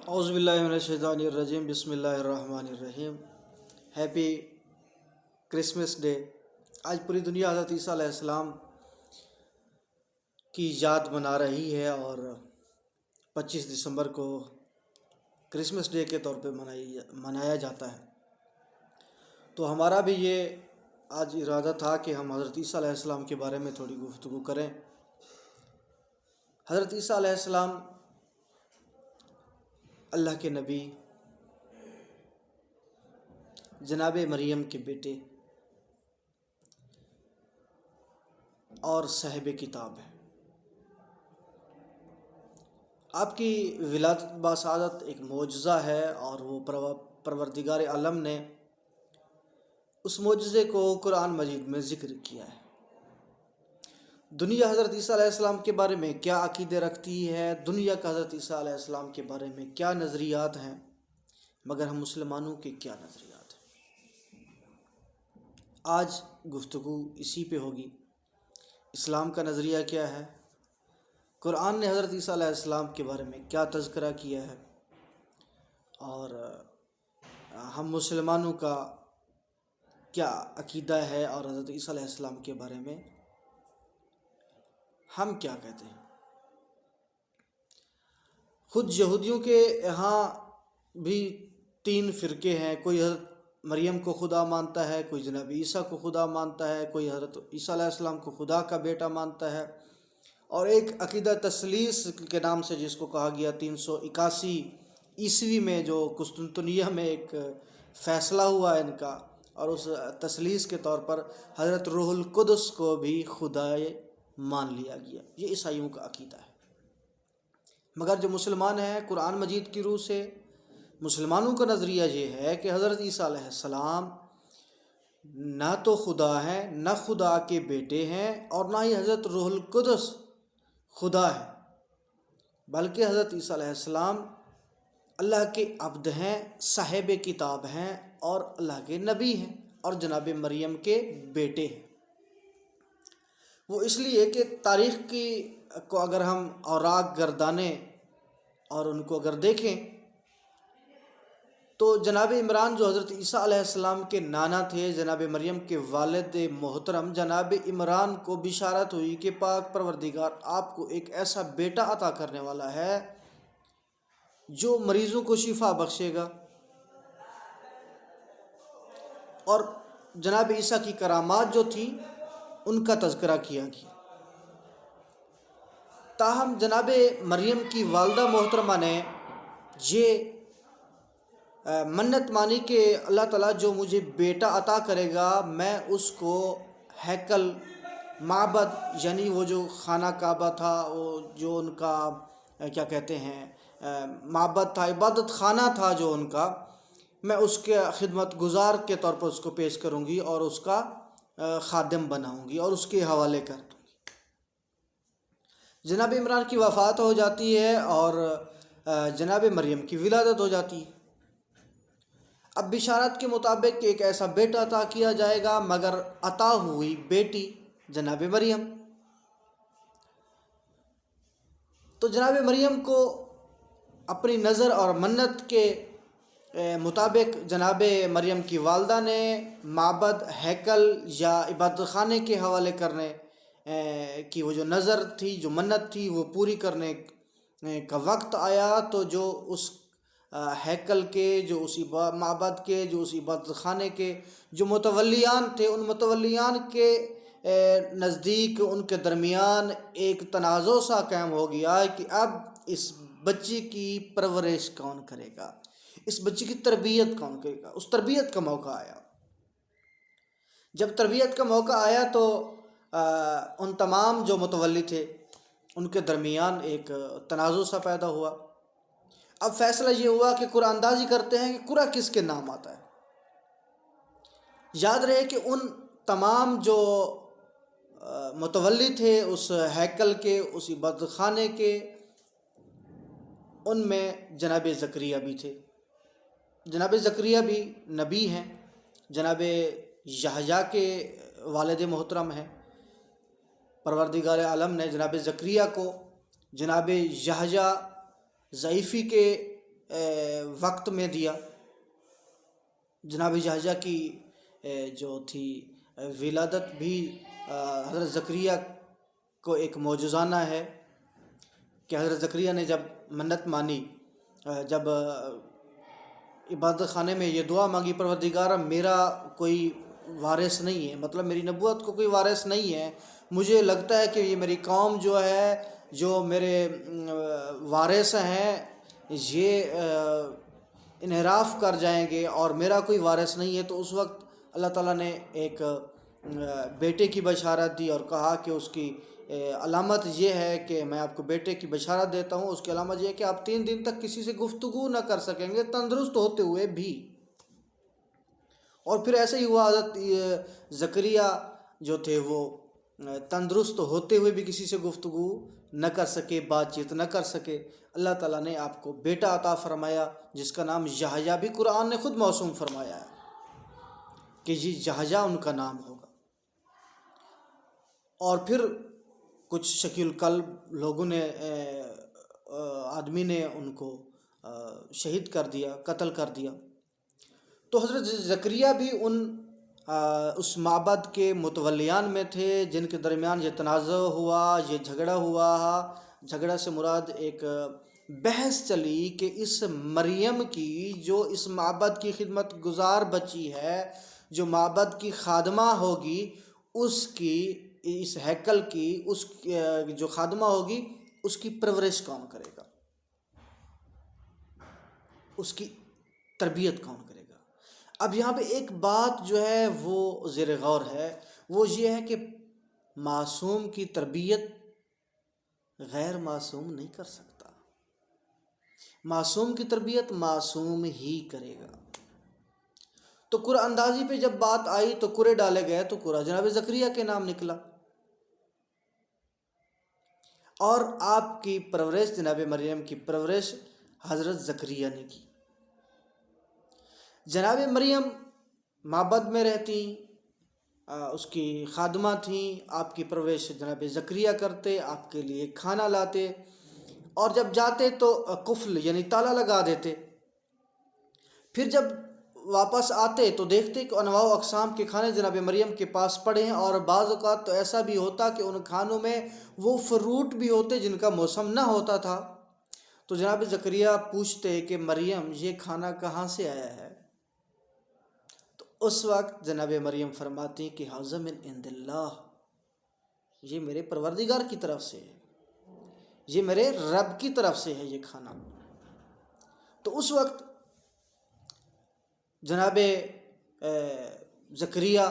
اعوذ باللہ من الشیطان الرجیم، بسم اللہ الرحمن الرحیم۔ Happy Christmas day. آج پوری دنیا حضرت عیسیٰ علیہ السلام کی یاد منا رہی ہے اور 25 دسمبر کو کرسمس ڈے کے طور پہ منایا جاتا ہے۔ تو ہمارا بھی یہ آج ارادہ تھا کہ ہم حضرت عیسیٰ علیہ السلام کے بارے میں تھوڑی گفتگو کریں۔ حضرت عیسیٰ علیہ السلام اللہ کے نبی، جناب مریم کے بیٹے اور صاحب کتاب ہیں۔ آپ کی ولادت باسعادت ایک معجزہ ہے اور وہ پروردگار عالم نے اس معجزے کو قرآن مجید میں ذکر کیا ہے۔ دنیا حضرت عیسیٰ علیہ السلام کے بارے میں کیا عقیدے رکھتی ہے، دنیا کا حضرت عیسیٰ علیہ السلام کے بارے میں کیا نظریات ہیں، مگر ہم مسلمانوں کے کیا نظریات ہیں۔ آج گفتگو اسی پہ ہوگی۔ اسلام کا نظریہ کیا ہے، قرآن نے حضرت عیسیٰ علیہ السلام کے بارے میں کیا تذکرہ کیا ہے، اور ہم مسلمانوں کا کیا عقیدہ ہے، اور حضرت عیسیٰ علیہ السلام کے بارے میں ہم کیا کہتے ہیں۔ خود یہودیوں کے یہاں بھی 3 فرقے ہیں۔ کوئی حضرت مریم کو خدا مانتا ہے، کوئی جناب عیسیٰ کو خدا مانتا ہے، کوئی حضرت عیسیٰ علیہ السلام کو خدا کا بیٹا مانتا ہے، اور ایک عقیدہ تثلیث کے نام سے جس کو کہا گیا 381 عیسوی میں جو قسطنطنیہ میں ایک فیصلہ ہوا ہے ان کا، اور اس تثلیث کے طور پر حضرت روح القدس کو بھی خدا مان لیا گیا۔ یہ عیسائیوں کا عقیدہ ہے۔ مگر جو مسلمان ہیں، قرآن مجید کی روح سے مسلمانوں کا نظریہ یہ ہے کہ حضرت عیسیٰ علیہ السلام نہ تو خدا ہیں، نہ خدا کے بیٹے ہیں، اور نہ ہی حضرت روح القدس خدا ہے، بلکہ حضرت عیسیٰ علیہ السلام اللہ کے عبد ہیں، صاحب کتاب ہیں، اور اللہ کے نبی ہیں، اور جناب مریم کے بیٹے ہیں۔ وہ اس لیے کہ تاریخ کو اگر ہم اوراق گردانیں اور ان کو اگر دیکھیں تو جناب عمران جو حضرت عیسیٰ علیہ السلام کے نانا تھے، جناب مریم کے والد محترم، جناب عمران کو بشارت ہوئی کہ پاک پروردگار آپ کو ایک ایسا بیٹا عطا کرنے والا ہے جو مریضوں کو شفا بخشے گا، اور جناب عیسیٰ کی کرامات جو تھی ان کا تذکرہ کیا گیا۔ تاہم جناب مریم کی والدہ محترمہ نے یہ منت مانی کہ اللہ تعالیٰ جو مجھے بیٹا عطا کرے گا، میں اس کو ہیکل، معبد، یعنی وہ جو خانہ کعبہ تھا، وہ جو ان کا کیا کہتے ہیں معبد تھا، عبادت خانہ تھا جو ان کا، میں اس کے خدمت گزار کے طور پر اس کو پیش کروں گی اور اس کا خادم بناؤں گی اور اس کے حوالے کر دوں گی۔ جناب عمران کی وفات ہو جاتی ہے اور جناب مریم کی ولادت ہو جاتی ہے۔ اب بشارت کے مطابق کہ ایک ایسا بیٹا عطا کیا جائے گا، مگر عطا ہوئی بیٹی جناب مریم۔ تو جناب مریم کو اپنی نظر اور منت کے مطابق جناب مریم کی والدہ نے معبد، ہیکل یا عبادت خانے کے حوالے کرنے کی وہ جو نظر تھی، جو منت تھی، وہ پوری کرنے کا وقت آیا تو جو اس ہیکل کے، جو اس معبد کے، جو اس عبادت خانے کے جو متولیان تھے، ان متولیان کے نزدیک، ان کے درمیان ایک تنازع سا قائم ہو گیا کہ اب اس بچی کی پرورش کون کرے گا، اس بچی کی تربیت کون کرے گا۔ اس تربیت کا موقع آیا۔ جب تربیت کا موقع آیا تو ان تمام جو متولی تھے ان کے درمیان ایک تنازع سا پیدا ہوا۔ اب فیصلہ یہ ہوا کہ قرآن اندازی کرتے ہیں کہ قرآن کس کے نام آتا ہے۔ یاد رہے کہ ان تمام جو متولی تھے اس ہیکل کے، اس عبادت خانے کے، ان میں جناب زکریا بھی تھے۔ جناب زکریا بھی نبی ہیں، جناب یحییٰ کے والد محترم ہیں۔ پروردگار عالم نے جناب زکریا کو جناب یحییٰ ضعیفی کے وقت میں دیا. جناب یحییٰ کی جو تھی ولادت بھی حضرت زکریا کو ایک معجزانہ ہے کہ حضرت زکریا نے جب منت مانی، جب عبادت خانے میں یہ دعا مانگی، پروردگار میرا کوئی وارث نہیں ہے، مطلب میری نبوت کو کوئی وارث نہیں ہے، مجھے لگتا ہے کہ یہ میری قوم جو ہے، جو میرے وارث ہیں، یہ انحراف کر جائیں گے اور میرا کوئی وارث نہیں ہے. تو اس وقت اللہ تعالیٰ نے ایک بیٹے کی بشارت دی اور کہا کہ اس کی علامت یہ ہے کہ میں آپ کو بیٹے کی بشارت دیتا ہوں، اس کی علامت یہ ہے کہ آپ 3 دن تک کسی سے گفتگو نہ کر سکیں گے تندرست ہوتے ہوئے بھی. اور پھر ایسے ہی ہوا، حضرت زکریا جو تھے وہ تندرست ہوتے ہوئے بھی کسی سے گفتگو نہ کر سکے، بات چیت نہ کر سکے. اللہ تعالیٰ نے آپ کو بیٹا عطا فرمایا جس کا نام یحییٰ بھی قرآن نے خود موسوم فرمایا ہے کہ یہ یحییٰ ان کا نام ہوگا. اور پھر کچھ شقی القلب لوگوں نے، آدمی نے ان کو شہید کر دیا، قتل کر دیا. تو حضرت زکریا بھی اس معبد کے متولیان میں تھے جن کے درمیان یہ تنازع ہوا، یہ جھگڑا ہوا. جھگڑا سے مراد ایک بحث چلی کہ اس مریم کی جو اس معبد کی خدمت گزار بچی ہے، جو معبد کی خادمہ ہوگی، اس کی، اس ہیکل کی، اس جو خادمہ ہوگی اس کی پرورش کون کرے گا، اس کی تربیت کون کرے گا. اب یہاں پہ ایک بات جو ہے وہ زیر غور ہے، وہ یہ ہے کہ معصوم کی تربیت غیر معصوم نہیں کر سکتا، معصوم کی تربیت معصوم ہی کرے گا. تو قرعہ اندازی پہ جب بات آئی تو قرعے ڈالے گئے تو قرعہ جناب زکریا کے نام نکلا، اور آپ کی پرورش، جناب مریم کی پرورش حضرت زکریا نے کی. جناب مریم معبد میں رہتی، اس کی خادمہ تھیں، آپ کی پرورش جناب زکریا کرتے، آپ کے لیے کھانا لاتے، اور جب جاتے تو قفل یعنی تالا لگا دیتے. پھر جب واپس آتے تو دیکھتے کہ انواع و اقسام کے کھانے جناب مریم کے پاس پڑے ہیں، اور بعض اوقات تو ایسا بھی ہوتا کہ ان کھانوں میں وہ فروٹ بھی ہوتے جن کا موسم نہ ہوتا تھا. تو جناب زکریا پوچھتے کہ مریم یہ کھانا کہاں سے آیا ہے؟ تو اس وقت جناب مریم فرماتی کہ ھذا من عند اللہ، یہ میرے پروردگار کی طرف سے ہے، یہ میرے رب کی طرف سے ہے یہ کھانا. تو اس وقت جناب زکریا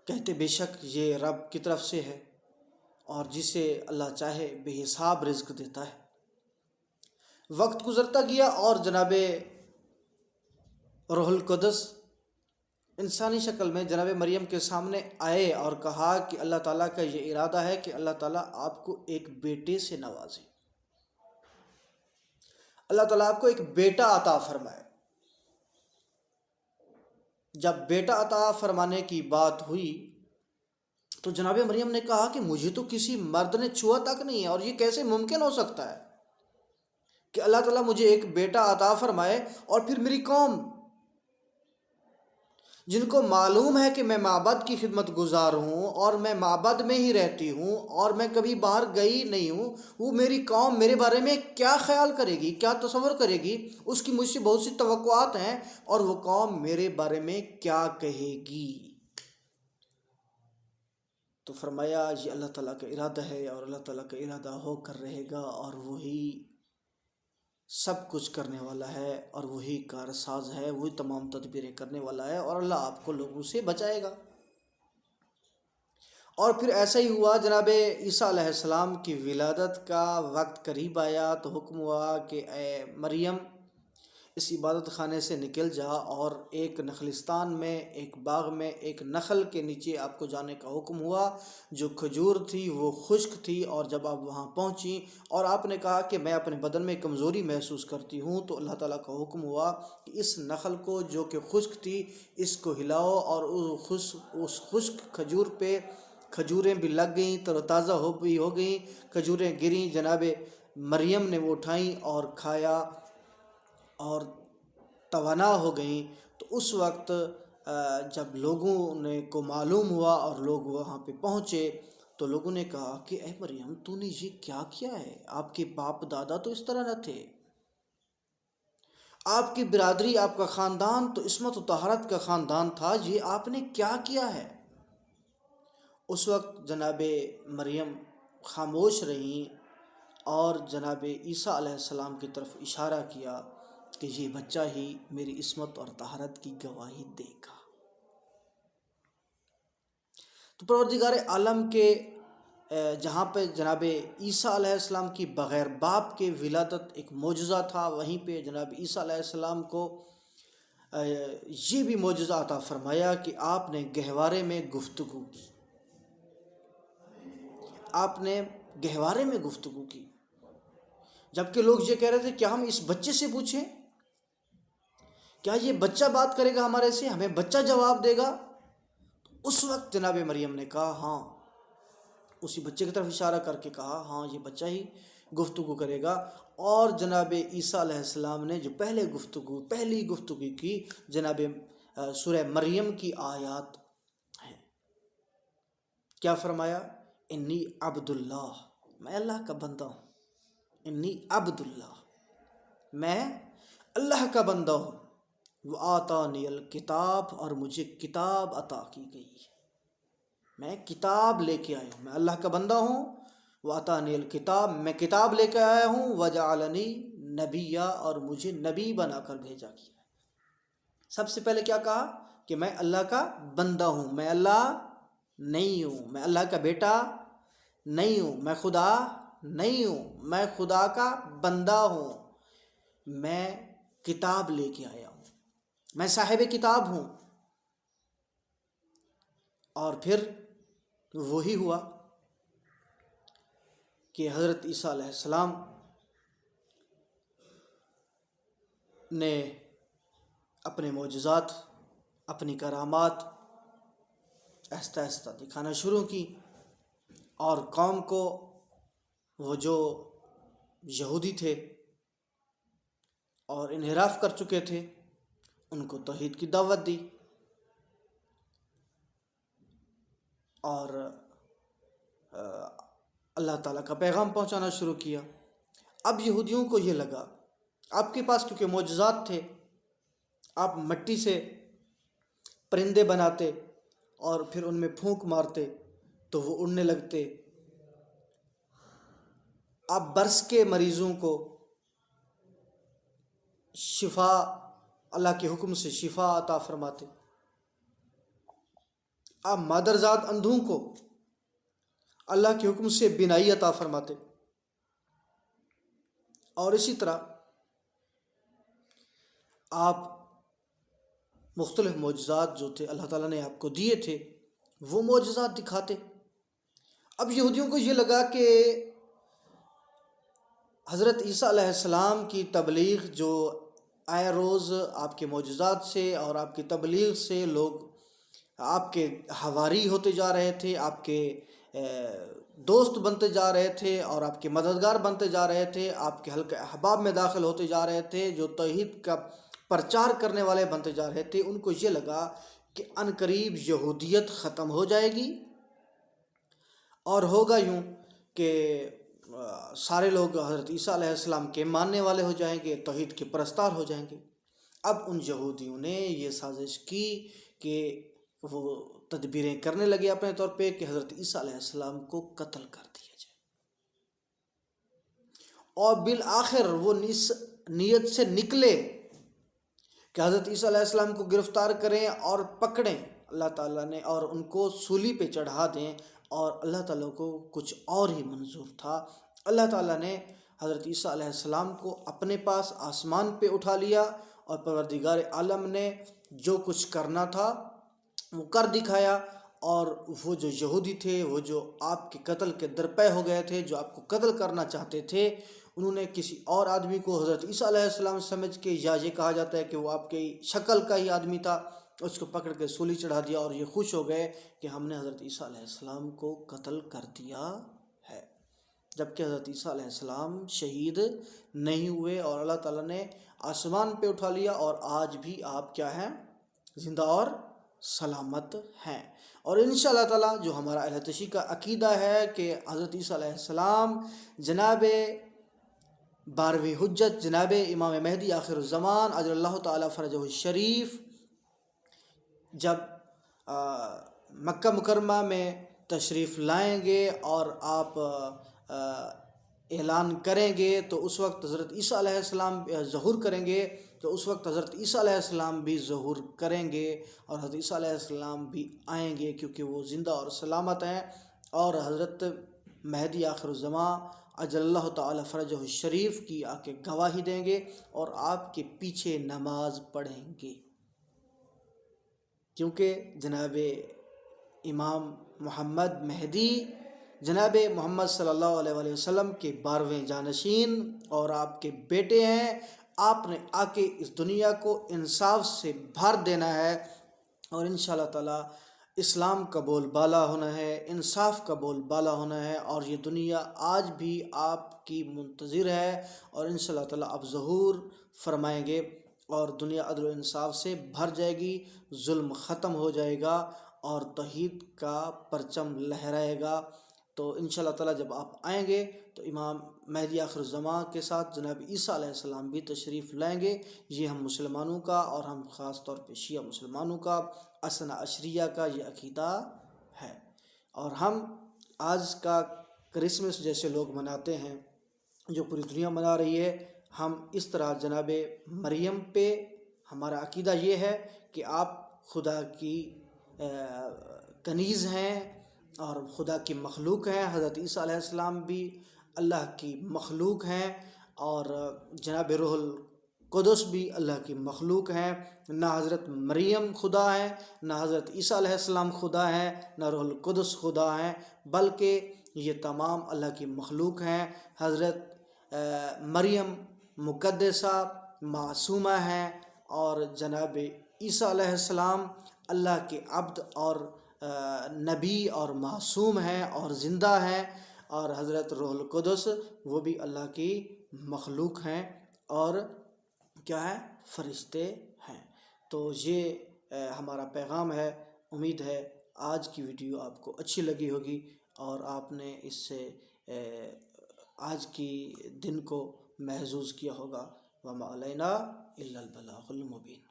کہتے بے شک یہ رب کی طرف سے ہے، اور جسے اللہ چاہے بے حساب رزق دیتا ہے. وقت گزرتا گیا اور جناب روح القدس انسانی شکل میں جناب مریم کے سامنے آئے اور کہا کہ اللہ تعالیٰ کا یہ ارادہ ہے کہ اللہ تعالیٰ آپ کو ایک بیٹے سے نوازے، اللہ تعالیٰ آپ کو ایک بیٹا عطا فرمائے. جب بیٹا عطا فرمانے کی بات ہوئی تو جناب مریم نے کہا کہ مجھے تو کسی مرد نے چھوا تک نہیں ہے، اور یہ کیسے ممکن ہو سکتا ہے کہ اللہ تعالیٰ مجھے ایک بیٹا عطا فرمائے، اور پھر میری قوم جن کو معلوم ہے کہ میں معبد کی خدمت گزار ہوں اور میں معبد میں ہی رہتی ہوں اور میں کبھی باہر گئی نہیں ہوں، وہ میری قوم میرے بارے میں کیا خیال کرے گی، کیا تصور کرے گی، اس کی مجھ سے بہت سی توقعات ہیں، اور وہ قوم میرے بارے میں کیا کہے گی. تو فرمایا یہ اللہ تعالیٰ کا ارادہ ہے، اور اللہ تعالیٰ کا ارادہ ہو کر رہے گا، اور وہی سب کچھ کرنے والا ہے، اور وہی کارساز ہے، وہی تمام تدبیریں کرنے والا ہے، اور اللہ آپ کو لوگوں سے بچائے گا. اور پھر ایسا ہی ہوا، جناب عیسیٰ علیہ السلام کی ولادت کا وقت قریب آیا تو حکم ہوا کہ اے مریم اس عبادت خانے سے نکل جا، اور ایک نخلستان میں، ایک باغ میں، ایک نخل کے نیچے آپ کو جانے کا حکم ہوا. جو کھجور تھی وہ خشک تھی، اور جب آپ وہاں پہنچی اور آپ نے کہا کہ میں اپنے بدن میں کمزوری محسوس کرتی ہوں، تو اللہ تعالیٰ کا حکم ہوا کہ اس نخل کو جو کہ خشک تھی اس کو ہلاؤ، اور اس خشک کھجور پہ کھجوریں بھی لگ گئیں، تر و تازہ ہو گئیں، کھجوریں گریں. جناب مریم نے وہ اٹھائیں اور کھایا، اور توانا ہو گئیں، تو اس وقت جب لوگوں کو معلوم ہوا اور لوگ وہاں پہ پہنچے تو لوگوں نے کہا کہ اے مریم تو نے یہ کیا کیا ہے؟ آپ کے باپ دادا تو اس طرح نہ تھے، آپ کی برادری، آپ کا خاندان تو عصمت و طہارت کا خاندان تھا، یہ آپ نے کیا کیا ہے؟ اس وقت جناب مریم خاموش رہیں اور جناب عیسیٰ علیہ السلام کی طرف اشارہ کیا کہ یہ بچہ ہی میری عصمت اور طہارت کی گواہی دے گا۔ تو پروردگار عالم کے جہاں پہ جناب عیسیٰ علیہ السلام کی بغیر باپ کے ولادت ایک معجزہ تھا، وہیں پہ جناب عیسیٰ علیہ السلام کو یہ بھی معجزہ عطا فرمایا کہ آپ نے گہوارے میں گفتگو کی، آپ نے گہوارے میں گفتگو کی، جبکہ لوگ یہ کہہ رہے تھے کیا ہم اس بچے سے پوچھیں؟ کیا یہ بچہ بات کرے گا ہمارے سے؟ ہمیں بچہ جواب دے گا؟ اس وقت جناب مریم نے کہا ہاں، اسی بچے کی طرف اشارہ کر کے کہا ہاں یہ بچہ ہی گفتگو کرے گا۔ اور جناب عیسیٰ علیہ السلام نے جو پہلی گفتگو کی جناب سورہ مریم کی آیات ہیں، کیا فرمایا؟ انی عبد اللہ، میں اللہ کا بندہ ہوں، انی عبد اللہ، میں اللہ کا بندہ ہوں، وآتانی الکتاب، اور مجھے کتاب عطا کی گئی ہے، میں کتاب لے کے آیا ہوں، میں اللہ کا بندہ ہوں، وآتانی الکتاب، میں کتاب لے کے آیا ہوں، وجعلنی نبیّا، اور مجھے نبی بنا کر بھیجا کیا۔ سب سے پہلے کیا کہا کہ میں اللہ کا بندہ ہوں، میں اللہ نہیں ہوں، میں اللہ کا بیٹا نہیں ہوں، میں خدا نہیں ہوں، میں خدا کا بندہ ہوں، میں کتاب لے کے آیا ہوں، میں صاحب کتاب ہوں۔ اور پھر وہی ہوا کہ حضرت عیسیٰ علیہ السلام نے اپنے معجزات، اپنی کرامات آہستہ آہستہ دکھانا شروع کی، اور قوم کو، وہ جو یہودی تھے اور انحراف کر چکے تھے، ان کو توحید کی دعوت دی، اور اللہ تعالیٰ کا پیغام پہنچانا شروع کیا۔ اب یہودیوں کو یہ لگا، آپ کے پاس کیونکہ معجزات تھے، آپ مٹی سے پرندے بناتے اور پھر ان میں پھونک مارتے تو وہ اڑنے لگتے، آپ برس کے مریضوں کو شفا، اللہ کے حکم سے شفا عطا فرماتے، آپ مادرزاد اندھوں کو اللہ کے حکم سے بینائی عطا فرماتے، اور اسی طرح آپ مختلف معجزات جو تھے اللہ تعالیٰ نے آپ کو دیے تھے وہ معجزات دکھاتے۔ اب یہودیوں کو یہ لگا کہ حضرت عیسیٰ علیہ السلام کی تبلیغ جو آئے روز آپ کے معجزات سے اور آپ کی تبلیغ سے لوگ آپ کے حواری ہوتے جا رہے تھے، آپ کے دوست بنتے جا رہے تھے اور آپ کے مددگار بنتے جا رہے تھے، آپ کے حلقہ احباب میں داخل ہوتے جا رہے تھے، جو توحید کا پرچار کرنے والے بنتے جا رہے تھے، ان کو یہ لگا کہ عنقریب یہودیت ختم ہو جائے گی اور ہوگا یوں کہ سارے لوگ حضرت عیسیٰ علیہ السلام کے ماننے والے ہو جائیں گے، توحید کے پرستار ہو جائیں گے۔ اب ان یہودیوں نے یہ سازش کی کہ وہ تدبیریں کرنے لگے اپنے طور پہ کہ حضرت عیسیٰ علیہ السلام کو قتل کر دیا جائے، اور بالآخر وہ نیت سے نکلے کہ حضرت عیسیٰ علیہ السلام کو گرفتار کریں اور پکڑیں اللہ تعالیٰ نے، اور ان کو سولی پہ چڑھا دیں، اور اللہ تعالیٰ کو کچھ اور ہی منظور تھا۔ اللہ تعالیٰ نے حضرت عیسیٰ علیہ السلام کو اپنے پاس آسمان پہ اٹھا لیا، اور پروردگار عالم نے جو کچھ کرنا تھا وہ کر دکھایا، اور وہ جو یہودی تھے، وہ جو آپ کے قتل کے درپے ہو گئے تھے، جو آپ کو قتل کرنا چاہتے تھے، انہوں نے کسی اور آدمی کو حضرت عیسیٰ علیہ السلام سمجھ کے، یا یہ کہا جاتا ہے کہ وہ آپ کی شکل کا ہی آدمی تھا، اس کو پکڑ کے سولی چڑھا دیا، اور یہ خوش ہو گئے کہ ہم نے حضرت عیسیٰ علیہ السلام کو قتل کر دیا ہے۔ جبکہ حضرت عیسیٰ علیہ السلام شہید نہیں ہوئے اور اللہ تعالیٰ نے آسمان پہ اٹھا لیا، اور آج بھی آپ کیا ہیں؟ زندہ اور سلامت ہیں۔ اور انشاءاللہ تعالیٰ جو ہمارا اہل تشیع کا عقیدہ ہے کہ حضرت عیسیٰ علیہ السلام جناب 12ویں حجت، جناب امام مہدی آخر الزمان اجل اللہ تعالیٰ فرجہ الشریف جب مکہ مکرمہ میں تشریف لائیں گے اور آپ اعلان کریں گے تو اس وقت حضرت عیسیٰ علیہ السلام ظہور کریں گے، تو اس وقت حضرت عیسیٰ علیہ السلام بھی ظہور کریں گے، اور حضرت عیسیٰ علیہ السلام بھی آئیں گے کیونکہ وہ زندہ اور سلامت ہیں، اور حضرت مہدی آخر الزمان اجل اللہ تعالی فرجہ الشریف کی آ کے گواہی دیں گے اور آپ کے پیچھے نماز پڑھیں گے، کیونکہ جناب امام محمد مہدی جناب محمد صلی اللہ علیہ وآلہ وسلم کے 12ویں جانشین اور آپ کے بیٹے ہیں۔ آپ نے آ کے اس دنیا کو انصاف سے بھر دینا ہے، اور انشاءاللہ تعالی اسلام کا بول بالا ہونا ہے، انصاف کا بول بالا ہونا ہے، اور یہ دنیا آج بھی آپ کی منتظر ہے، اور انشاءاللہ تعالی آپ ظہور فرمائیں گے اور دنیا عدل و انصاف سے بھر جائے گی، ظلم ختم ہو جائے گا اور توحید کا پرچم لہرائے گا۔ تو انشاءاللہ تعالی جب آپ آئیں گے تو امام مہدی آخر الزمان کے ساتھ جناب عیسیٰ علیہ السلام بھی تشریف لائیں گے۔ یہ ہم مسلمانوں کا، اور ہم خاص طور پہ شیعہ مسلمانوں کا، اثنا عشریہ کا یہ عقیدہ ہے۔ اور ہم آج کا کرسمس جیسے لوگ مناتے ہیں، جو پوری دنیا منا رہی ہے، ہم اس طرح جناب مریم پہ ہمارا عقیدہ یہ ہے کہ آپ خدا کی کنیز ہیں اور خدا کی مخلوق ہیں۔ حضرت عیسیٰ علیہ السلام بھی اللہ کی مخلوق ہیں، اور جناب روح القدس بھی اللہ کی مخلوق ہیں۔ نہ حضرت مریم خدا ہیں، نہ حضرت عیسیٰ علیہ السلام خدا ہیں، نہ روح القدس خدا ہیں، بلکہ یہ تمام اللہ کی مخلوق ہیں۔ حضرت مریم مقدسہ معصومہ ہیں، اور جناب عیسیٰ علیہ السلام اللہ کے عبد اور نبی اور معصوم ہیں اور زندہ ہیں، اور حضرت روح القدس وہ بھی اللہ کی مخلوق ہیں اور کیا ہے؟ فرشتے ہیں۔ تو یہ ہمارا پیغام ہے۔ امید ہے آج کی ویڈیو آپ کو اچھی لگی ہوگی اور آپ نے اس سے آج کی دن کو محظوظ کیا ہوگا۔ وما علینا الا البلاغ المبین۔